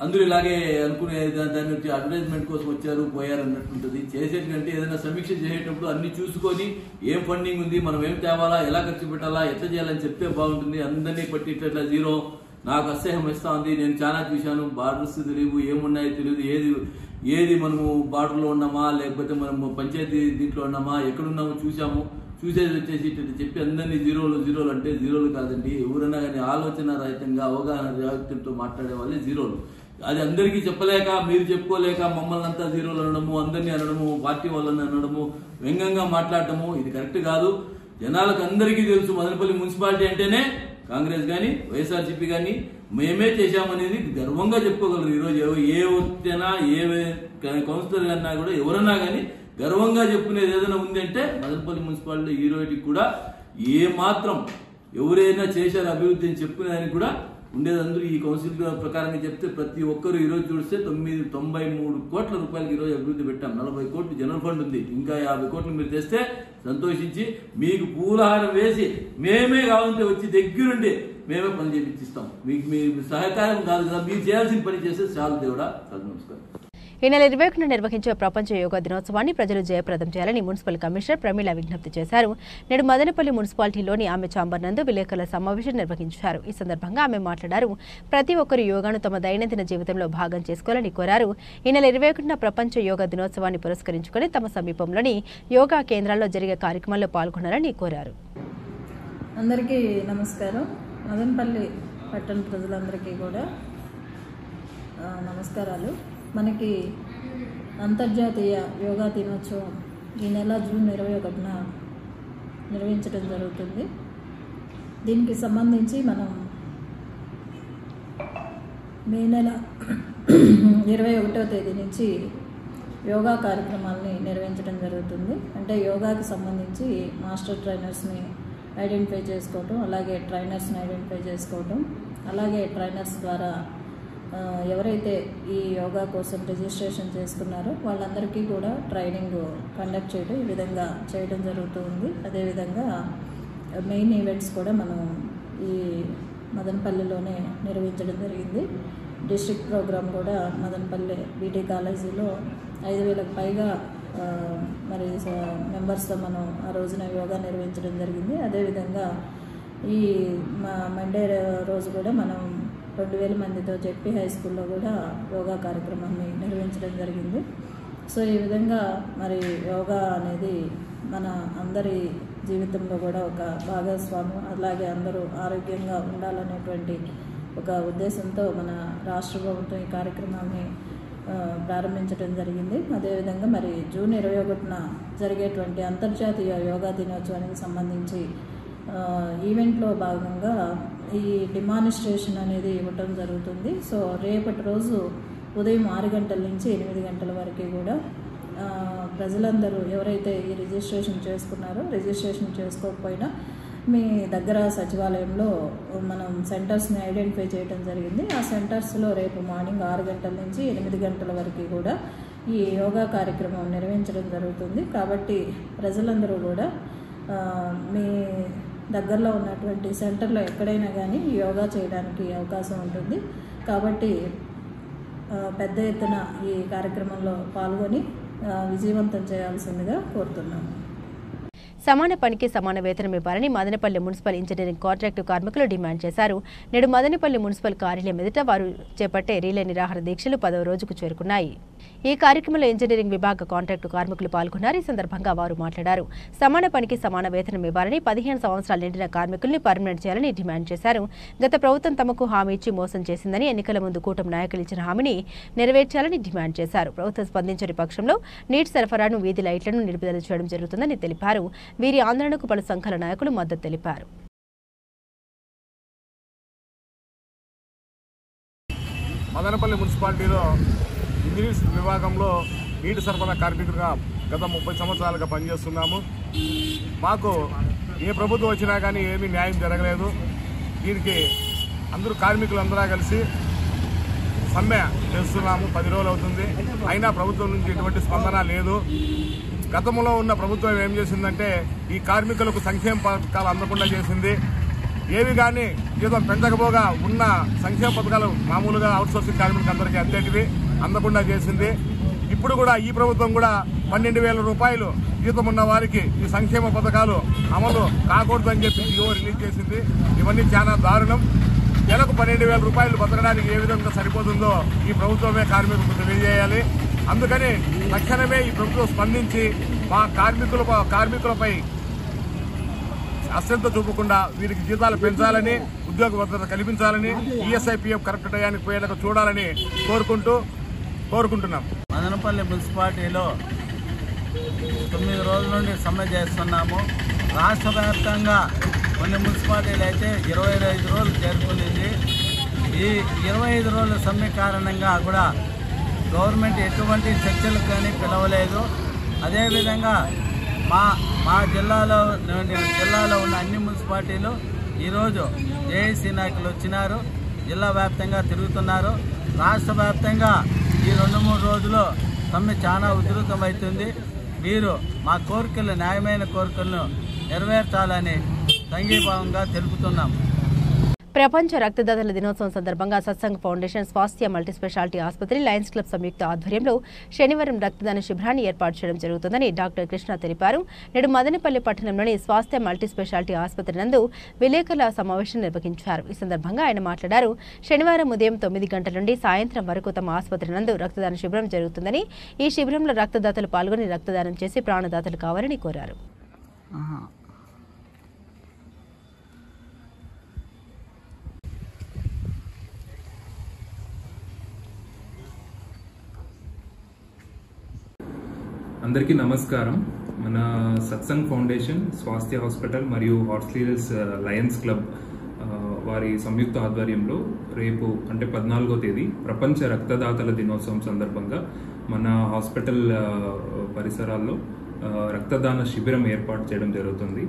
అందరూ ఇలాగే అనుకునే దాన్ని వచ్చి అడ్వర్టైజ్మెంట్ కోసం వచ్చారు పోయారు అన్నట్టుంటుంది. చేసేటంటే ఏదైనా సమీక్ష చేసేటప్పుడు అన్ని చూసుకొని ఏం ఫండింగ్ ఉంది, మనం ఏం తేవాలా, ఎలా ఖర్చు పెట్టాలా, ఎట్లా చేయాలని చెప్తే బాగుంటుంది. అందరినీ పట్టి ఇట్లా జీరో నాకు అసహ్యం ఇస్తా ఉంది. నేను చాలా చూశాను, బార్డర్స్ తెలియదు, ఏమున్నాయో తెలియదు, ఏది మనము బార్డర్లో ఉన్నామా లేకపోతే మనము పంచాయతీ దీంట్లో ఉన్నామా ఎక్కడున్నామో చూసాము. చూసేది వచ్చేసి చెప్పి అందరినీ జీరోలు అంటే జీరోలు కాదండి. ఎవరైనా కానీ ఆలోచన రహితంగా అవగాహన రహితంతో మాట్లాడే వాళ్ళే జీరోలు. అది అందరికీ చెప్పలేక మీరు చెప్పుకోలేక మమ్మల్ని అంతా జీరోలు అనడము, అందరినీ అనడము, పార్టీ వాళ్ళని అనడము, వ్యంగ్యంగా మాట్లాడటము ఇది కరెక్ట్ కాదు. జనాలకు అందరికీ తెలుసు మదనపల్లి మున్సిపాలిటీ అంటేనే కాంగ్రెస్ కానీ వైఎస్ఆర్సీపీ కానీ మేమే చేశామనేది గర్వంగా చెప్పుకోగలరు. ఈరోజు ఏ వ్యక్తైనా ఏ కౌన్సిలర్ అన్నా కూడా ఎవరన్నా కానీ గర్వంగా చెప్పుకునేది ఏదైనా ఉంది అంటే మదనపల్లి మున్సిపాలిటీ ఈ రోజుకి కూడా ఏ మాత్రం ఎవరైనా చేశారు అభివృద్ధి అని చెప్పుకునేదానికి కూడా ఉండేది. అందరూ ఈ కౌన్సిల్ ప్రకారంగా చెప్తే ప్రతి ఒక్కరు ఈ రోజు చూస్తే 93 కోట్ల రూపాయలకి ఈ రోజు అభివృద్ధి పెట్టాం. 40 కోట్లు జనరల్ ఫండ్ ఉంది, ఇంకా 50 కోట్లు మీరు తెస్తే సంతోషించి మీకు పూలహారం వేసి మేమే కావాలంటే వచ్చి దగ్గరుండి మేమే పని చేయించిస్తాం. మీకు మీ సహకారం కాదు కదా, మీరు చేయాల్సిన పని చేస్తే చాలు దేవుడా. నమస్కారం. ఈ నెల 21న నిర్వహించే ప్రపంచ యోగా దినోత్సవాన్ని ప్రజలు జయప్రదం చేయాలని మున్సిపల్ కమిషనర్ ప్రమీల విజ్ఞప్తి చేశారు. నేడు మదనపల్లి మున్సిపాలిటీలోని ఆమె ఛాంబర్ నందు విలేకరుల సమావేశం నిర్వహించారు. ఈ సందర్భంగా ఆమె మాట్లాడారు. ప్రతి ఒక్కరు యోగాను తమ దైనందిన జీవితంలో భాగం చేసుకోవాలని కోరారు. ఈ నెల 21న ప్రపంచ యోగా దినోత్సవాన్ని పురస్కరించుకుని తమ సమీపంలోని యోగా కేంద్రాల్లో జరిగే కార్యక్రమాల్లో పాల్గొనాలని కోరారు. అందరికీ నమస్కారం. మదనపల్లి పట్టణ ప్రజలందరికీ కూడా నమస్కారాలు. మనకి అంతర్జాతీయ యోగా దినోత్సవం ఈ నెల జూన్ 21న నిర్వహించడం జరుగుతుంది. దీనికి సంబంధించి మనం మే నెల 21వ తేదీ నుంచి యోగా కార్యక్రమాలని నిర్వహించడం జరుగుతుంది. అంటే యోగాకి సంబంధించి మాస్టర్ ట్రైనర్స్ని ఐడెంటిఫై చేసుకోవటం, అలాగే ట్రైనర్స్ని ఐడెంటిఫై చేసుకోవటం, అలాగే ట్రైనర్స్ ద్వారా ఎవరైతే ఈ యోగా కోసం రిజిస్ట్రేషన్ చేసుకున్నారో వాళ్ళందరికీ కూడా ట్రైనింగ్ కండక్ట్ చేయడం ఈ విధంగా చేయడం జరుగుతుంది. అదేవిధంగా మెయిన్ ఈవెంట్స్ కూడా మనం ఈ మదనపల్లిలోనే నిర్వహించడం జరిగింది. డిస్ట్రిక్ట్ ప్రోగ్రామ్ కూడా మదనపల్లి బీటీ కాలేజీలో 5,000కు పైగా మరి మెంబర్స్తో మనం ఆ రోజున యోగా నిర్వహించడం జరిగింది. అదేవిధంగా ఈ మండే రోజు కూడా మనం 2,000 మందితో జెడ్పీ హై స్కూల్లో కూడా యోగా కార్యక్రమాన్ని నిర్వహించడం జరిగింది. సో ఈ విధంగా మరి యోగా అనేది మన అందరి జీవితంలో కూడా ఒక భాగస్వామ్యం, అలాగే అందరూ ఆరోగ్యంగా ఉండాలనేటువంటి ఒక ఉద్దేశంతో మన రాష్ట్ర ప్రభుత్వం ఈ కార్యక్రమాన్ని ప్రారంభించడం జరిగింది. అదేవిధంగా మరి జూన్ 21న జరిగేటువంటి అంతర్జాతీయ యోగా దినోత్సవానికి సంబంధించి ఈవెంట్లో భాగంగా ఈ డిమానిస్ట్రేషన్ అనేది ఇవ్వటం జరుగుతుంది. సో రేపటి రోజు ఉదయం 6 గంటల నుంచి 8 గంటల వరకు కూడా ప్రజలందరూ ఎవరైతే ఈ రిజిస్ట్రేషన్ చేసుకున్నారో, రిజిస్ట్రేషన్ చేసుకోకపోయినా మీ దగ్గర సచివాలయంలో మనం సెంటర్స్ని ఐడెంటిఫై చేయడం జరిగింది. ఆ సెంటర్స్లో రేపు మార్నింగ్ 6 గంటల నుంచి 8 గంటల వరకు కూడా ఈ యోగా కార్యక్రమం నిర్వహించడం జరుగుతుంది. కాబట్టి ప్రజలందరూ కూడా మీ దగ్గరలో ఉన్నటువంటి సెంటర్లో ఎక్కడైనా కానీ యోగా చేయడానికి అవకాశం ఉంటుంది. కాబట్టి పెద్ద ఎత్తున ఈ కార్యక్రమంలో పాల్గొని విజయవంతం చేయాల్సిందిగా కోరుతున్నాను. సమాన పనికి సమాన వేతనం ఇవ్వాలని మదనపల్లి మున్సిపల్ ఇంజనీరింగ్ కాంట్రాక్టు కార్మికులు డిమాండ్ చేశారు. నేడు మదనపల్లి మున్సిపల్ కార్యాలయం ఎదుట వారు చేపట్టే రీలే నిరాహార దీక్షలు 10వ రోజుకు చేరుకున్నాయి. ఈ కార్యక్రమంలో ఇంజనీరింగ్ విభాగ కాంట్రాక్టు కార్మికులు పాల్గొన్నారు. ఈ సందర్భంగా వారు మాట్లాడారు. సమాన పనికి సమాన వేతనం ఇవ్వాలని, 15 సంవత్సరాలు నిండిన కార్మికుల్ని పర్మనెంట్ చేయాలని డిమాండ్ చేశారు. గత ప్రభుత్వం తమకు హామీ ఇచ్చి మోసం చేసిందని, ఎన్నికల ముందు కూటమి నాయకులు ఇచ్చిన హామీని నెరవేర్చాలని డిమాండ్ చేశారు. ప్రభుత్వం స్పందించని పక్షంలో నీటి సరఫరాను, వీధి లైట్లను నిలుపుదల చేయడం జరుగుతుందని తెలిపారు. వీరి ఆందోళనకు పలు సంఘాల నాయకులు మద్దతు తెలిపారు. మదనపల్లి మున్సిపాలిటీలో ఇంజనీర్స్ విభాగంలో నీటి సరఫరా కార్మికులుగా గత 30 సంవత్సరాలుగా పనిచేస్తున్నాము. మాకు ఏ ప్రభుత్వం వచ్చినా కానీ ఏమీ న్యాయం జరగలేదు. దీనికి అందరూ కార్మికులందరూ కలిసి సమ్మె చేస్తున్నాము. 10 రోజులు అవుతుంది. అయినా ప్రభుత్వం నుంచి ఎటువంటి స్పందన లేదు. గతంలో ఉన్న ప్రభుత్వం ఏం చేసిందంటే ఈ కార్మికులకు సంక్షేమ పథకాలు అందకుండా చేసింది. ఏవి కానీ జీతం పెంచకపోగా ఉన్న సంక్షేమ పథకాలు మామూలుగా అవుట్సోర్సింగ్ కార్మికులందరికీ అందేటివి అందకుండా చేసింది. ఇప్పుడు కూడా ఈ ప్రభుత్వం కూడా 12,000 రూపాయలు జీతం ఉన్న వారికి ఈ సంక్షేమ పథకాలు అమలు కాకూడదని చెప్పి ఈవో రిలీజ్ చేసింది. ఇవన్నీ చాలా దారుణం. నెలకు 12,000 రూపాయలు బతకడానికి ఏ విధంగా సరిపోతుందో ఈ ప్రభుత్వమే కార్మికులకు తెలియజేయాలి. అందుకని తక్షణమే ఈ ప్రభుత్వం స్పందించి మా కార్మికులపై అశ్రద్ధ చూపకుండా వీరికి జీతాలు పెంచాలని, ఉద్యోగ భద్రత కల్పించాలని, ఈఎస్ఐపీఎఫ్ కరెక్ట్ టయానికి పోయేలాగా చూడాలని కోరుకుంటున్నాం. మదనపల్లి మున్సిపాలిటీలో 9 రోజుల నుండి సమ్మె చేస్తున్నాము. రాష్ట్ర వ్యాప్తంగా కొన్ని మున్సిపాలిటీలు అయితే 25 రోజులు చేరుకునింది. ఈ 25 రోజుల సమ్మె కారణంగా కూడా గవర్నమెంట్ ఎటువంటి చర్చలకు కానీ పిలవలేదు. అదేవిధంగా మా జిల్లాలో ఉన్న అన్ని మున్సిపాలిటీలు ఈరోజు జేఏసీ నాయకులు వచ్చినారు, జిల్లా వ్యాప్తంగా తిరుగుతున్నారు. రాష్ట్ర వ్యాప్తంగా ఈ 2-3 రోజులు సమ్మె చాలా ఉధృతమవుతుంది. మీరు మా కోరికలు, న్యాయమైన కోరికలను నెరవేర్చాలని సంఘీభావంగా తెలుపుతున్నాం. ప్రపంచ రక్తదాతల దినోత్సవం సందర్భంగా సత్సంగ్ ఫౌండేషన్ స్వాస్థ్య మల్టీస్పెషాలిటీ ఆసుపత్రి, లయన్స్ క్లబ్ సంయుక్త ఆధ్వర్యంలో శనివారం రక్తదాన శిబిరాన్ని ఏర్పాటు చేయడం జరుగుతుందని డాక్టర్ కృష్ణ తెలిపారు. నేడు మదనపల్లి పట్టణంలోని స్వాస్థ్య మల్టీస్పెషాలిటీ ఆసుపత్రి నందు విలేకరుల సమావేశం నిర్వహించారు. ఈ సందర్భంగా ఆయన మాట్లాడారు. శనివారం ఉదయం 9 గంటల నుండి సాయంత్రం వరకు తమ ఆసుపత్రి నందు రక్తదాన శిబిరం జరుగుతుందని, ఈ శిబిరంలో రక్తదాతలు పాల్గొని రక్తదానం చేసి ప్రాణదాతలు కావాలని కోరారు. అందరికీ నమస్కారం. మన సత్సంగ్ ఫౌండేషన్, స్వాస్థ్య హాస్పిటల్ మరియు హార్స్లీలెస్ లయన్స్ క్లబ్ వారి సంయుక్త ఆధ్వర్యంలో రేపు అంటే 14వ తేదీ ప్రపంచ రక్తదాతల దినోత్సవం సందర్భంగా మన హాస్పిటల్ పరిసరాల్లో రక్తదాన శిబిరం ఏర్పాటు చేయడం జరుగుతుంది.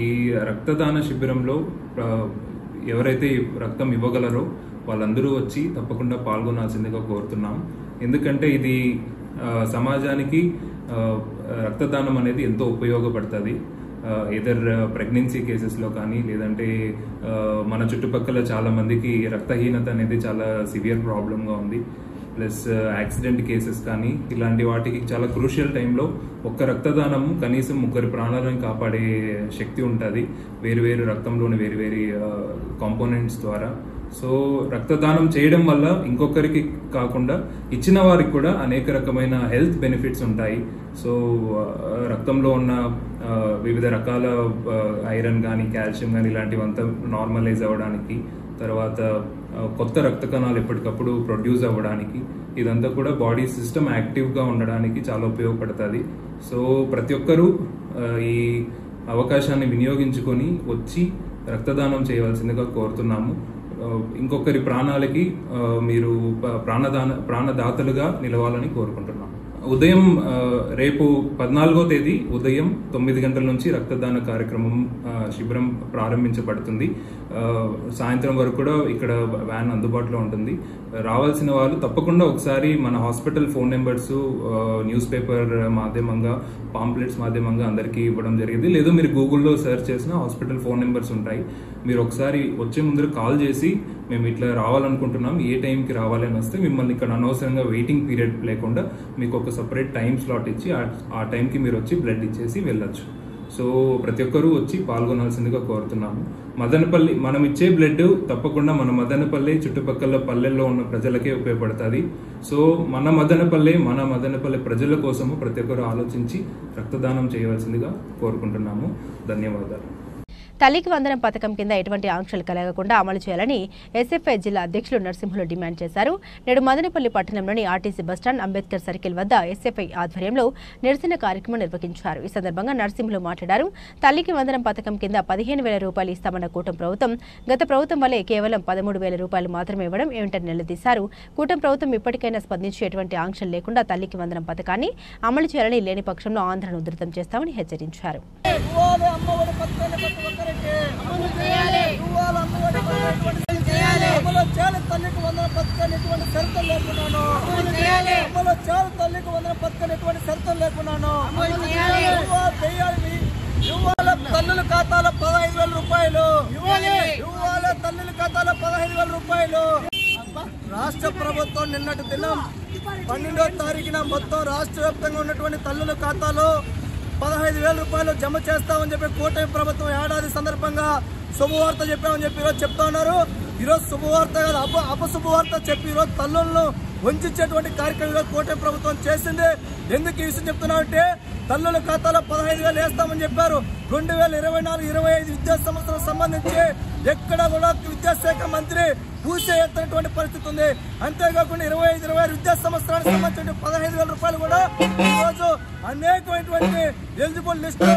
ఈ రక్తదాన శిబిరంలో ఎవరైతే రక్తం ఇవ్వగలరో వాళ్ళందరూ వచ్చి తప్పకుండా పాల్గొనాల్సిందిగా కోరుతున్నాం. ఎందుకంటే ఇది సమాజానికి రక్తదానం అనేది ఎంతో ఉపయోగపడుతుంది. ఎదర్ ప్రెగ్నెన్సీ కేసెస్లో కానీ, లేదంటే మన చుట్టుపక్కల చాలా మందికి రక్తహీనత అనేది చాలా సివియర్ ప్రాబ్లంగా ఉంది. ప్లస్ యాక్సిడెంట్ కేసెస్ కానీ ఇలాంటి వాటికి చాలా క్రూషియల్ టైంలో ఒక్క రక్తదానము కనీసం 3 ప్రాణాలను కాపాడే శక్తి ఉంటుంది వేరు రక్తంలోని వేరు కాంపోనెంట్స్ ద్వారా. సో రక్తదానం చేయడం వల్ల ఇంకొకరికి కాకుండా ఇచ్చిన వారికి కూడా అనేక రకమైన హెల్త్ బెనిఫిట్స్ ఉంటాయి. సో రక్తంలో ఉన్న వివిధ రకాల ఐరన్ కానీ, కాల్షియం కానీ ఇలాంటివంతా నార్మలైజ్ అవ్వడానికి, తర్వాత కొత్త రక్త కణాలు ఎప్పటికప్పుడు ప్రొడ్యూస్ అవ్వడానికి, ఇదంతా కూడా బాడీ సిస్టమ్ యాక్టివ్గా ఉండడానికి చాలా ఉపయోగపడుతుంది. సో ప్రతి ఒక్కరూ ఈ అవకాశాన్ని వినియోగించుకొని వచ్చి రక్తదానం చేయవలసిందిగా కోరుతున్నాము. ఇంకొకరి ప్రాణాలకి మీరు ప్రాణదాతలుగా నిలవాలని కోరుకుంటున్నాం. ఉదయం రేపు 14వ తేదీ ఉదయం 9 గంటల నుంచి రక్తదాన కార్యక్రమం శిబిరం ప్రారంభించబడుతుంది. సాయంత్రం వరకు కూడా ఇక్కడ వ్యాన్ అందుబాటులో ఉంటుంది. రావాల్సిన వాళ్ళు తప్పకుండా ఒకసారి మన hospital phone numbers news paper మాధ్యమంగా, పాంప్లెట్స్ మాధ్యమంగా అందరికీ ఇవ్వడం జరిగింది. లేదా మీరు గూగుల్లో సెర్చ్ చేసిన హాస్పిటల్ ఫోన్ నెంబర్స్ ఉంటాయి. మీరు ఒకసారి వచ్చే ముందు కాల్ చేసి మేము ఇట్లా రావాలనుకుంటున్నాం, ఏ టైంకి రావాలి అని వస్తే మిమ్మల్ని ఇక్కడ అనవసరంగా వెయిటింగ్ పీరియడ్ లేకుండా మీకు ఒక సపరేట్ టైం స్లాట్ ఇచ్చి ఆ టైంకి మీరు వచ్చి బ్లడ్ ఇచ్చేసి వెళ్ళొచ్చు. సో ప్రతి ఒక్కరూ వచ్చి పాల్గొనాల్సిందిగా కోరుతున్నాము. మదనపల్లి మనం ఇచ్చే బ్లడ్ తప్పకుండా మన మదనపల్లి చుట్టుపక్కల పల్లెల్లో ఉన్న ప్రజలకే ఉపయోగపడుతుంది. సో మన మదనపల్లి ప్రజల కోసము ప్రతి ఒక్కరూ ఆలోచించి రక్తదానం చేయవలసిందిగా కోరుకుంటున్నాము. ధన్యవాదాలు. తల్లికి వందనం పథకం కింద ఎటువంటి ఆంక్షలు కలగకుండా అమలు చేయాలని ఎస్ఎఫ్ఐ జిల్లా అధ్యక్షులు నరసింహులు డిమాండ్ చేశారు. నేడు మదనపల్లి పట్టణంలోని ఆర్టీసీ బస్టాండ్, అంబేద్కర్ సర్కిల్ వద్ద ఎస్ఎఫ్ఐ ఆధ్వర్యంలో నిరసన కార్యక్రమం నిర్వహించారు. ఈ సందర్భంగా నరసింహులు మాట్లాడారు. తల్లికి వందనం పథకం కింద 15,000 రూపాయలు ఇస్తామన్న కూటమి ప్రభుత్వం గత ప్రభుత్వం వల్లే కేవలం 13,000 రూపాయలు మాత్రమే ఇవ్వడం ఏమిటని నిలదీశారు. కూటమి ప్రభుత్వం ఇప్పటికైనా స్పందించి ఎటువంటి ఆంక్షలు లేకుండా తల్లికి వందనం పథకాన్ని అమలు చేయాలని, లేని పక్షంలో ఆందోళన ఉధృతం చేస్తామని హెచ్చరించారు. తల్లికి వందనం పథకం ఎటువంటి షరతులు లేకున్నాను ప్రభుత్వం 12వ తారీఖున మొత్తం రాష్ట్ర వ్యాప్తంగా ఉన్నటువంటి తల్లుల ఖాతాలో 15,000 రూపాయలు జమ చేస్తామని చెప్పి కూటమి ప్రభుత్వం ఏడాది సందర్భంగా శుభవార్త చెప్పామని చెప్పి ఈరోజు చెప్తా ఉన్నారు. ఈరోజు శుభవార్త కాదు, అపశుభవార్త చెప్పి ఈరోజు తల్లులను వంచేటువంటి కార్యక్రమం కూటమి ప్రభుత్వం చేసింది. ఎందుకు ఈ విషయం చెప్తున్నామంటే తల్లుల ఖాతాలో 15,000 వేస్తామని చెప్పారు. 2024-25 విద్యా సంవత్సరం సంబంధించి ఎక్కడ కూడా విద్యాశాఖ మంత్రి పూసే ఎత్తనటువంటి పరిస్థితి ఉంది. అంతేకాకుండా 25-26 విద్యా సంవత్సరానికి సంబంధించిన 15,000 రూపాయలు కూడా ఈరోజు అనేకమైనటువంటి ఎలిజిబుల్ లిస్టు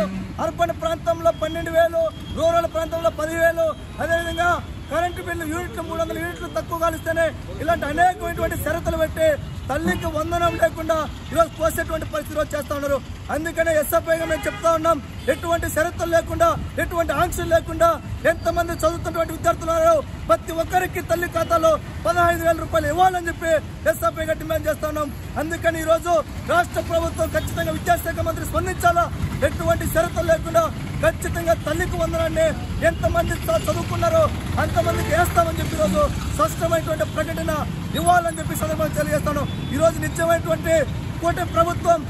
అర్బన్ ప్రాంతంలో 12,000, రూరల్ ప్రాంతంలో 10,000, అదేవిధంగా కరెంటు బిల్లు యూనిట్లు 300 యూనిట్లు తక్కువ కాలిస్తేనే ఇలాంటి అనేకమైనటువంటి షరతులు పెట్టి తల్లికి వందనం లేకుండా ఈరోజు పోసేటువంటి పరిస్థితి చేస్తా ఉన్నారు. అందుకనే ఎస్ఎఫ్ఐగా మేము చెప్తా ఉన్నాం, ఎటువంటి షరతులు లేకుండా ఎటువంటి ఆంక్షలు లేకుండా ఎంతమంది చదువుతున్నటువంటి విద్యార్థులు ప్రతి ఒక్కరికి తల్లి ఖాతాలో 15,000 రూపాయలు ఇవ్వాలని చెప్పి ఎస్ఎఫ్ఐగా డిమాండ్ చేస్తా ఉన్నాం. అందుకని ఈ రోజు రాష్ట్ర ప్రభుత్వం ఖచ్చితంగా విద్యాశాఖ మంత్రి స్పందించాలా. ఎటువంటి షరతులు లేకుండా ఖచ్చితంగా తల్లికి వందనాన్ని ఎంతమంది చదువుకున్నారో అంతమందికి వేస్తామని చెప్పి ఈరోజు స్పష్టమైనటువంటి ప్రకటన ఇవ్వాలని చెప్పి సందర్భంగా తెలియజేస్తాను. ఈరోజు నిత్యమైనటువంటి కూటమి ప్రభుత్వం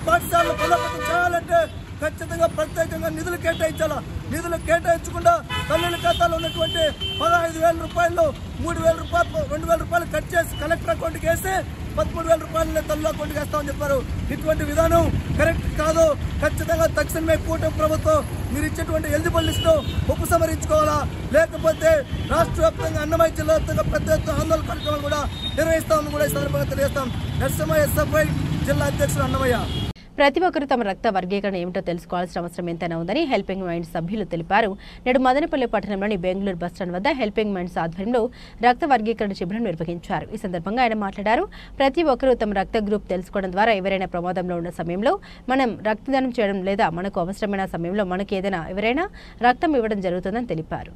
పాఠశాలలో బలోపేతం చేయాలంటే ఖచ్చితంగా ప్రత్యేకంగా నిధులు కేటాయించాలా. నిధులు కేటాయించకుండా తల్లుల ఖాతాలో ఉన్నటువంటి 15,000 రూపాయలు 3,000 రూపాయలు 2,000 రూపాయలు కట్ చేసి కలెక్టర్ అకౌంట్కి వేసి 13,000 రూపాయలు తల్లి అకౌంట్కి వేస్తామని చెప్పారు. ఇటువంటి విధానం కరెక్ట్ కాదు. ఖచ్చితంగా తక్షణమే కూటమి ప్రభుత్వం మీరు ఇచ్చేటువంటి ఎలిజిబుల్ లిస్టు ఉపసంహరించుకోవాలా. లేకపోతే రాష్ట్ర వ్యాప్తంగా అన్నమయ్య జిల్లా వ్యాప్తంగా పెద్ద ఎత్తున ఆందోళన కార్యక్రమాలు కూడా నిర్వహిస్తామని కూడా ఈ సందర్భంగా తెలియజేస్తాం. ఎస్ఎఫ్ఐ జిల్లా అధ్యక్షుడు అన్నమయ్య. ప్రతి ఒక్కరూ తమ రక్త వర్గీకరణ ఏమిటో తెలుసుకోవాల్సిన అవసరం ఎంతైనా ఉందని హెల్పింగ్ మైండ్స్ సభ్యులు తెలిపారు. నేడు మదనపల్లి పట్టణంలోని బెంగళూరు బస్టాండ్ వద్ద హెల్పింగ్ మైండ్స్ ఆధ్వర్యంలో రక్త వర్గీకరణ శిబిరం నిర్వహించారు. ఈ సందర్భంగా ఆయన మాట్లాడారు. ప్రతి ఒక్కరూ తమ రక్త గ్రూప్ తెలుసుకోవడం ద్వారా ఎవరైనా ప్రమాదంలో ఉన్న సమయంలో మనం రక్తదానం చేయడం లేదా మనకు అవసరమైన సమయంలో మనకు ఏదైనా ఎవరైనా రక్తం ఇవ్వడం జరుగుతుందని తెలిపారు.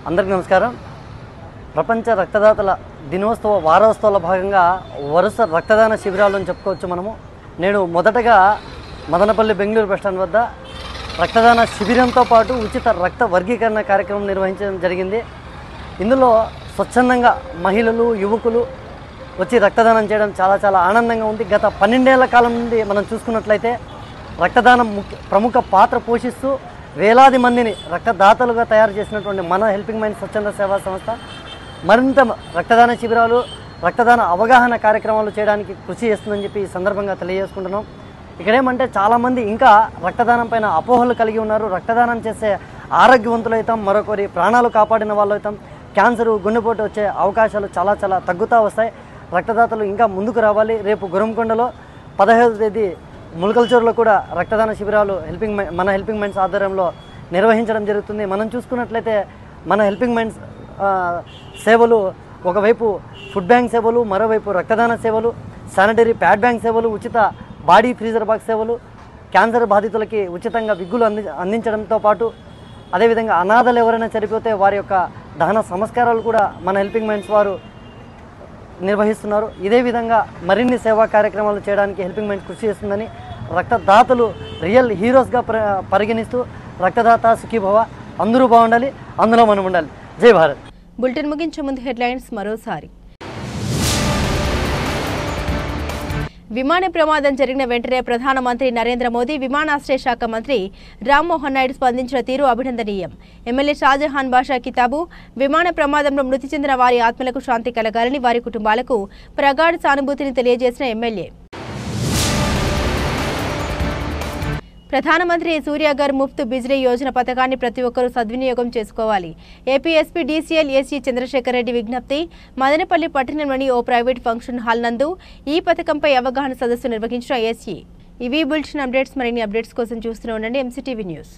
అందరికీ నమస్కారం. ప్రపంచ రక్తదాతల దినోత్సవ వారోత్సవాల భాగంగా వరుస రక్తదాన శిబిరాలను చెప్పుకోవచ్చు మనము. నేను మొదటగా మదనపల్లి బెంగళూరు బస్టాండ్ వద్ద రక్తదాన శిబిరంతో పాటు ఉచిత రక్త వర్గీకరణ కార్యక్రమం నిర్వహించడం జరిగింది. ఇందులో స్వచ్ఛందంగా మహిళలు యువకులు వచ్చి రక్తదానం చేయడం చాలా ఆనందంగా ఉంది. గత 12 ఏళ్ల కాలం నుండి మనం చూసుకున్నట్లయితే రక్తదానం ప్రముఖ పాత్ర పోషిస్తూ వేలాది మందిని రక్తదాతలుగా తయారు చేసినటువంటి మన హెల్పింగ్ మైండ్స్ స్వచ్ఛంద సేవా సంస్థ మరింత రక్తదాన శిబిరాలు రక్తదాన అవగాహన కార్యక్రమాలు చేయడానికి కృషి చేస్తుందని చెప్పి ఈ సందర్భంగా తెలియజేసుకుంటున్నాం. ఇక్కడేమంటే చాలామంది ఇంకా రక్తదానం పైన అపోహలు కలిగి ఉన్నారు. రక్తదానం చేసే ఆరోగ్యవంతులవుతాం, మరొకరి ప్రాణాలు కాపాడిన వాళ్ళు అవుతాం, క్యాన్సరు గుండెపోటు వచ్చే అవకాశాలు చాలా తగ్గుతూ వస్తాయి. రక్తదాతలు ఇంకా ముందుకు రావాలి. రేపు గురంకొండలో 15వ తేదీ ములకల్చూరులో కూడా రక్తదాన శిబిరాలు మన హెల్పింగ్ మైండ్స్ ఆధ్వర్యంలో నిర్వహించడం జరుగుతుంది. మనం చూసుకున్నట్లయితే మన హెల్పింగ్ మైండ్స్ సేవలు ఒకవైపు ఫుడ్ బ్యాంక్ సేవలు, మరోవైపు రక్తదాన సేవలు, శానిటరీ ప్యాడ్ బ్యాంక్ సేవలు, ఉచిత బాడీ ఫ్రీజర్ బాక్స్ సేవలు, క్యాన్సర్ బాధితులకి ఉచితంగా విగ్గులు అందించడంతో పాటు అదేవిధంగా అనాథలు ఎవరైనా చనిపోతే వారి యొక్క దహన సంస్కారాలు కూడా మన హెల్పింగ్ మైండ్స్ వారు నిర్వహిస్తున్నారు. ఇదే విధంగా మరిన్ని సేవా కార్యక్రమాలు చేయడానికి హెల్పింగ్ మైండ్స్ కృషి చేస్తుందని రక్తదాతలు రియల్ హీరోస్గా పరిగణిస్తూ రక్తదాత సుఖీభవ అందరూ బాగుండాలి, అందులో మనం ఉండాలి. జై భారత్. బులెటిన్ ముగించే ముందు హెడ్లైన్స్ మరోసారి. విమాన ప్రమాదం జరిగిన వెంటనే ప్రధానమంత్రి నరేంద్ర మోదీ, విమానాశ్రయ శాఖ మంత్రి రామ్మోహన్ నాయుడు స్పందించిన తీరు అభినందనీయం. ఎమ్మెల్యే షాజహాన్ బాషా కితాబు. విమాన ప్రమాదంలో మృతి చెందిన వారి ఆత్మలకు శాంతి కలగాలని వారి కుటుంబాలకు ప్రగాఢ సానుభూతిని తెలియజేసిన ఎమ్మెల్యే. ప్రధానమంత్రి సూర్యాగర్ ముఫ్త్ బిజ్లీ యోజన పథకాన్ని ప్రతి ఒక్కరూ సద్వినియోగం చేసుకోవాలి. AP SP DCL SC Chandrasekhar Reddy విజ్ఞప్తి. మదనపల్లి పట్టణంలోని ఓ ప్రైవేట్ ఫంక్షన్ హాల్ నందు ఈ పథకంపై అవగాహన సదస్సు నిర్వహించిన ఎస్సీ. ఇవి బులెటిన్ అప్డేట్స్. మరిన్ని అప్డేట్స్ కోసం చూస్తూనే ఉండండి ఎంసీటీవీ న్యూస్.